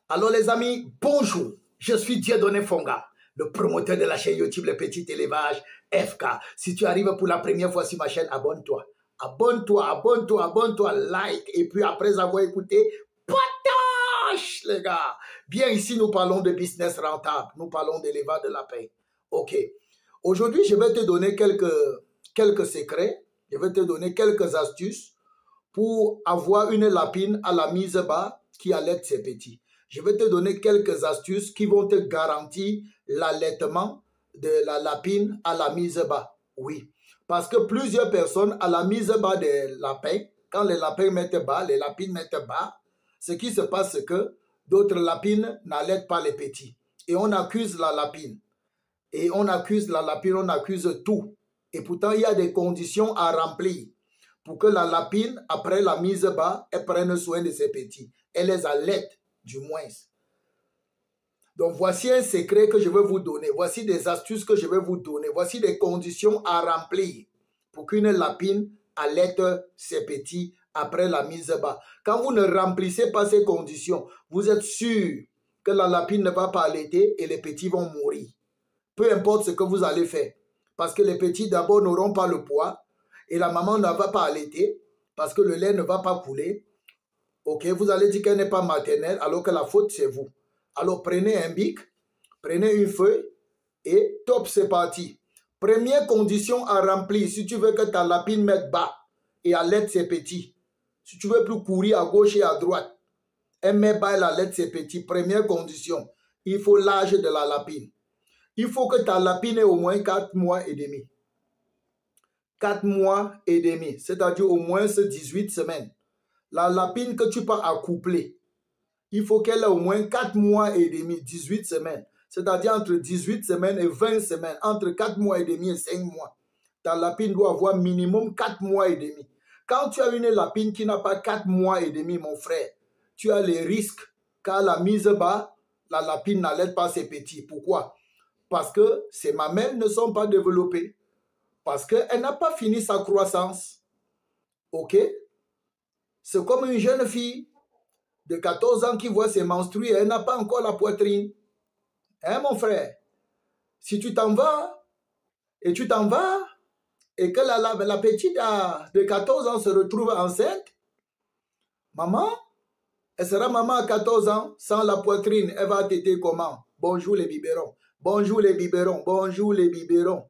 Alors les amis, bonjour, je suis Dieudonné Fonga, le promoteur de la chaîne YouTube Le Petit Élevage FK. Si tu arrives pour la première fois sur ma chaîne, abonne-toi. Abonne-toi, like. Et puis après avoir écouté, partage les gars. Bien ici, nous parlons de business rentable. Nous parlons d'élevage de lapins. Ok. Aujourd'hui, je vais te donner quelques secrets. Je vais te donner quelques astuces pour avoir une lapine à la mise bas qui allaite ses petits. Je vais te donner quelques astuces qui vont te garantir l'allaitement de la lapine à la mise bas. Oui, parce que plusieurs personnes à la mise bas des lapins, quand les lapins mettent bas, les lapines mettent bas, ce qui se passe, c'est que d'autres lapines n'allaitent pas les petits. Et on accuse la lapine. Et on accuse la lapine, on accuse tout. Et pourtant, il y a des conditions à remplir pour que la lapine, après la mise bas, elle prenne soin de ses petits. Elle les allaite, du moins. Donc, voici un secret que je vais vous donner. Voici des astuces que je vais vous donner. Voici des conditions à remplir pour qu'une lapine allaite ses petits après la mise bas. Quand vous ne remplissez pas ces conditions, vous êtes sûr que la lapine ne va pas allaiter et les petits vont mourir. Peu importe ce que vous allez faire. Parce que les petits, d'abord, n'auront pas le poids et la maman ne va pas allaiter parce que le lait ne va pas couler. Ok, vous allez dire qu'elle n'est pas maternelle alors que la faute, c'est vous. Alors, prenez un bic, prenez une feuille et top, c'est parti. Première condition à remplir si tu veux que ta lapine mette bas et allaite ses petits. Si tu veux plus courir à gauche et à droite, elle met bas et allaite ses petits. Première condition, il faut l'âge de la lapine. Il faut que ta lapine ait au moins 4 mois et demi. 4 mois et demi, c'est-à-dire au moins 18 semaines. La lapine que tu peux accoupler, il faut qu'elle ait au moins 4 mois et demi, 18 semaines. C'est-à-dire entre 18 semaines et 20 semaines, entre 4 mois et demi et 5 mois. Ta lapine doit avoir minimum 4 mois et demi. Quand tu as une lapine qui n'a pas 4 mois et demi, mon frère, tu as les risques qu'à la mise bas, la lapine n'allaite pas ses petits. Pourquoi? Parce que ses mamelles ne sont pas développées. Parce qu'elle n'a pas fini sa croissance. Ok? C'est comme une jeune fille de 14 ans qui voit ses menstrues et elle n'a pas encore la poitrine. Hein, mon frère? Si tu t'en vas, et que la petite de 14 ans se retrouve enceinte, maman, elle sera maman à 14 ans sans la poitrine. Elle va téter comment? Bonjour les biberons. Bonjour les biberons. Bonjour les biberons.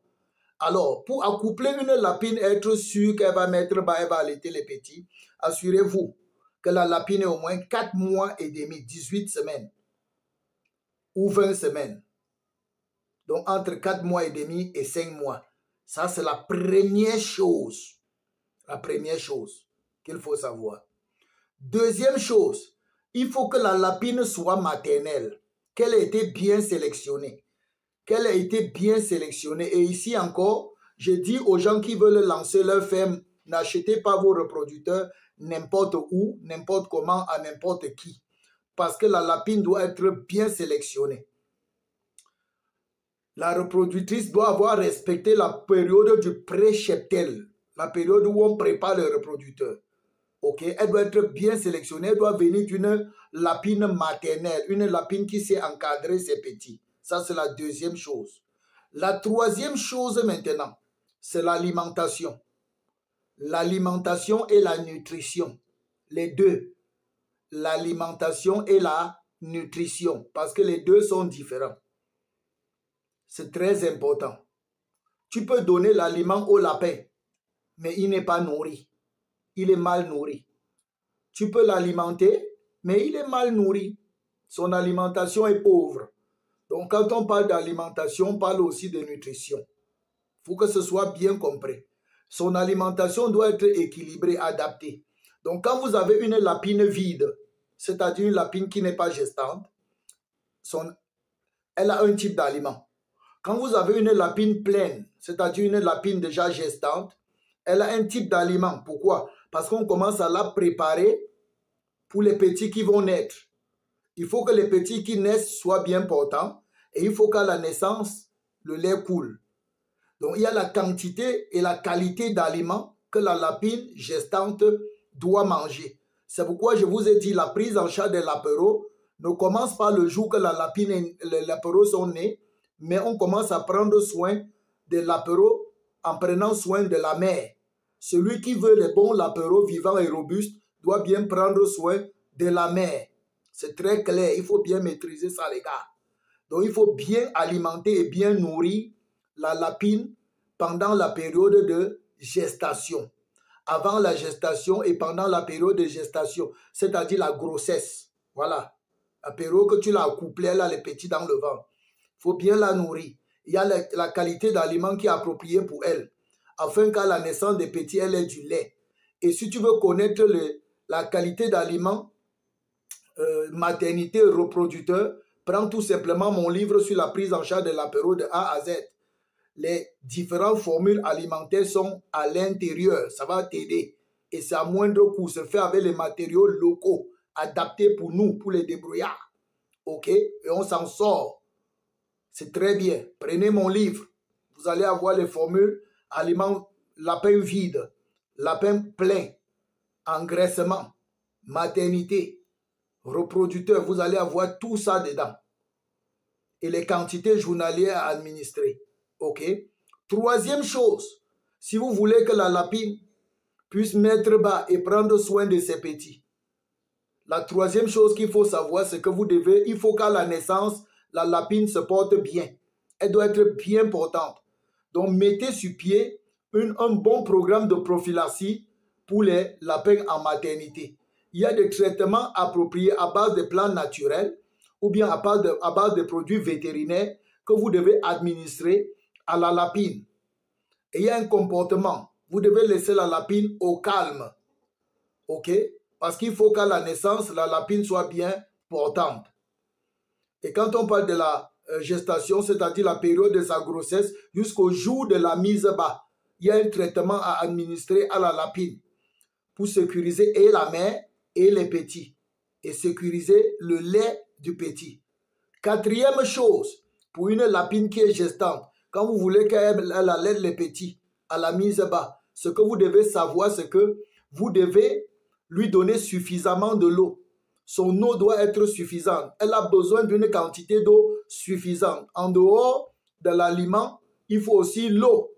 Alors, pour accoupler une lapine, être sûr qu'elle va mettre bas, elle va allaiter les petits, assurez-vous que la lapine ait au moins 4 mois et demi, 18 semaines ou 20 semaines. Donc, entre 4 mois et demi et 5 mois. Ça, c'est la première chose. La première chose qu'il faut savoir. Deuxième chose, il faut que la lapine soit maternelle, qu'elle ait été bien sélectionnée. Qu'elle a été bien sélectionnée. Et ici encore, je dis aux gens qui veulent lancer leur ferme, n'achetez pas vos reproducteurs n'importe où, n'importe comment, à n'importe qui. Parce que la lapine doit être bien sélectionnée. La reproductrice doit avoir respecté la période du pré-cheptel, la période où on prépare le reproducteur. Ok, elle doit être bien sélectionnée, elle doit venir d'une lapine maternelle, une lapine qui sait encadrer ses petits. Ça, c'est la deuxième chose. La troisième chose maintenant, c'est l'alimentation. L'alimentation et la nutrition. Les deux. L'alimentation et la nutrition. Parce que les deux sont différents. C'est très important. Tu peux donner l'aliment au lapin, mais il n'est pas nourri. Il est mal nourri. Tu peux l'alimenter, mais il est mal nourri. Son alimentation est pauvre. Donc, quand on parle d'alimentation, on parle aussi de nutrition. Il faut que ce soit bien compris. Son alimentation doit être équilibrée, adaptée. Donc, quand vous avez une lapine vide, c'est-à-dire une lapine qui n'est pas gestante, elle a un type d'aliment. Quand vous avez une lapine pleine, c'est-à-dire une lapine déjà gestante, elle a un type d'aliment. Pourquoi? Parce qu'on commence à la préparer pour les petits qui vont naître. Il faut que les petits qui naissent soient bien portants et il faut qu'à la naissance, le lait coule. Donc, il y a la quantité et la qualité d'aliments que la lapine gestante doit manger. C'est pourquoi je vous ai dit la prise en charge des lapereaux ne commence pas le jour que la lapine et l'apéro sont nés, mais on commence à prendre soin de l'apéro en prenant soin de la mère. Celui qui veut les bons lapéros vivants et robustes doit bien prendre soin de la mère. C'est très clair, il faut bien maîtriser ça les gars. Donc il faut bien alimenter et bien nourrir la lapine pendant la période de gestation. Avant la gestation et pendant la période de gestation, c'est-à-dire la grossesse. Voilà, la période que tu l'as accouplée, elle a les petits dans le ventre. Il faut bien la nourrir. Il y a la qualité d'aliment qui est appropriée pour elle, afin qu'à la naissance des petits, elle ait du lait. Et si tu veux connaître la qualité d'aliment, maternité, reproducteur, prends tout simplement mon livre sur la prise en charge de l'apéro de A à Z. Les différentes formules alimentaires sont à l'intérieur. Ça va t'aider. Et c'est à moindre coût. Se fait avec les matériaux locaux, adaptés pour nous, pour les débrouillards. OK? Et on s'en sort. C'est très bien. Prenez mon livre. Vous allez avoir les formules aliments, lapin vide, lapin plein, engraissement, maternité, reproducteur. Vous allez avoir tout ça dedans. Et les quantités journalières à administrer. OK? Troisième chose, si vous voulez que la lapine puisse mettre bas et prendre soin de ses petits, la troisième chose qu'il faut savoir, c'est que il faut qu'à la naissance, la lapine se porte bien. Elle doit être bien portante. Donc, mettez sur pied un bon programme de prophylaxie pour les lapins en maternité. Il y a des traitements appropriés à base de plantes naturelles ou bien à base de produits vétérinaires que vous devez administrer à la lapine. Et il y a un comportement. Vous devez laisser la lapine au calme. OK? Parce qu'il faut qu'à la naissance, la lapine soit bien portante. Et quand on parle de la gestation, c'est-à-dire la période de sa grossesse, jusqu'au jour de la mise bas, il y a un traitement à administrer à la lapine pour sécuriser et la mère et les petits et sécuriser le lait du petit. Quatrième chose, pour une lapine qui est gestante, quand vous voulez qu'elle allaite les petits à la mise bas, ce que vous devez savoir, c'est que vous devez lui donner suffisamment de l'eau. Son eau doit être suffisante. Elle a besoin d'une quantité d'eau suffisante. En dehors de l'aliment, il faut aussi l'eau.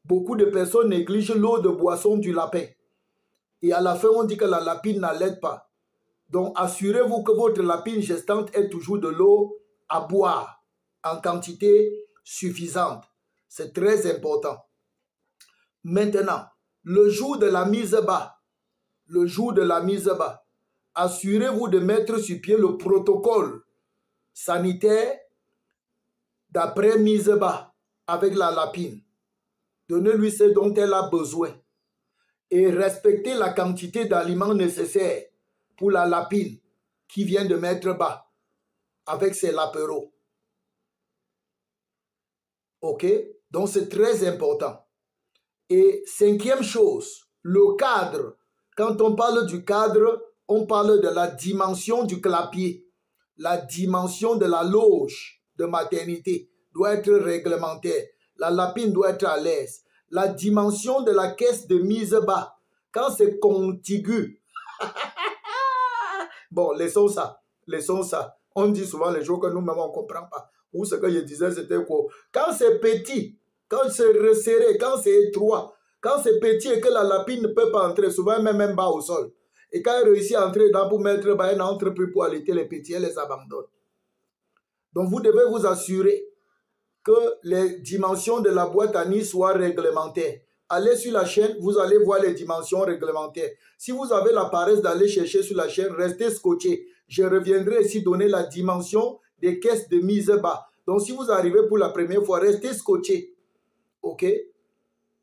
Beaucoup de personnes négligent l'eau de boisson du lapin. Et à la fin, on dit que la lapine n'allaite pas. Donc, assurez-vous que votre lapine gestante ait toujours de l'eau à boire en quantité suffisante. C'est très important. Maintenant, le jour de la mise bas, assurez-vous de mettre sur pied le protocole sanitaire d'après mise bas avec la lapine. Donnez-lui ce dont elle a besoin et respectez la quantité d'aliments nécessaires pour la lapine qui vient de mettre bas avec ses lapéros. OK? Donc c'est très important. Et cinquième chose, le cadre. Quand on parle du cadre, on parle de la dimension du clapier. La dimension de la loge de maternité doit être réglementaire. La lapine doit être à l'aise. La dimension de la caisse de mise bas, quand c'est contigu. Bon, laissons ça. On dit souvent les jours que nous-mêmes on ne comprend pas. Ou ce que je disais, c'était quoi? Quand c'est petit, quand c'est resserré, quand c'est étroit, quand c'est petit et que la lapine ne peut pas entrer, souvent même bas au sol. Et quand elle réussit à entrer dedans pour mettre bas, elle n'entre plus pour allaiter les petits, elle les abandonne. Donc vous devez vous assurer que les dimensions de la boîte à nids soient réglementaires. Allez sur la chaîne, vous allez voir les dimensions réglementaires. Si vous avez la paresse d'aller chercher sur la chaîne, restez scotché. Je reviendrai ici donner la dimension des caisses de mise bas. Donc si vous arrivez pour la première fois, restez scotché. OK?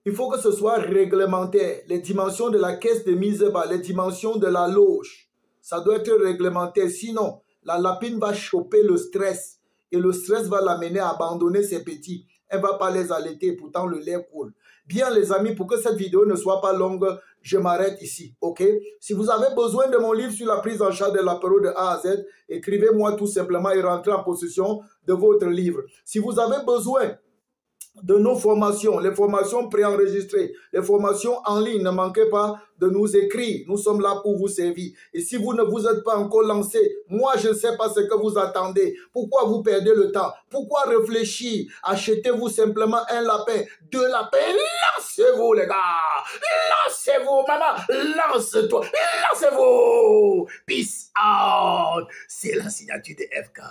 Il faut que ce soit réglementaire. Les dimensions de la caisse de mise bas, les dimensions de la loge, ça doit être réglementaire. Sinon, la lapine va choper le stress. Et le stress va l'amener à abandonner ses petits. Elle ne va pas les allaiter, pourtant le lait coule. Bien les amis, pour que cette vidéo ne soit pas longue, je m'arrête ici. OK? Si vous avez besoin de mon livre sur la prise en charge de l'apéro de A à Z, écrivez-moi tout simplement et rentrez en possession de votre livre. Si vous avez besoin de nos formations, les formations préenregistrées, les formations en ligne. Ne manquez pas de nous écrire. Nous sommes là pour vous servir. Et si vous ne vous êtes pas encore lancé, moi je ne sais pas ce que vous attendez. Pourquoi vous perdez le temps? Pourquoi réfléchir? Achetez-vous simplement un lapin, 2 lapins. Lancez-vous les gars. Lancez-vous maman. Lance-toi. Lancez-vous. Peace out. C'est la signature de FK.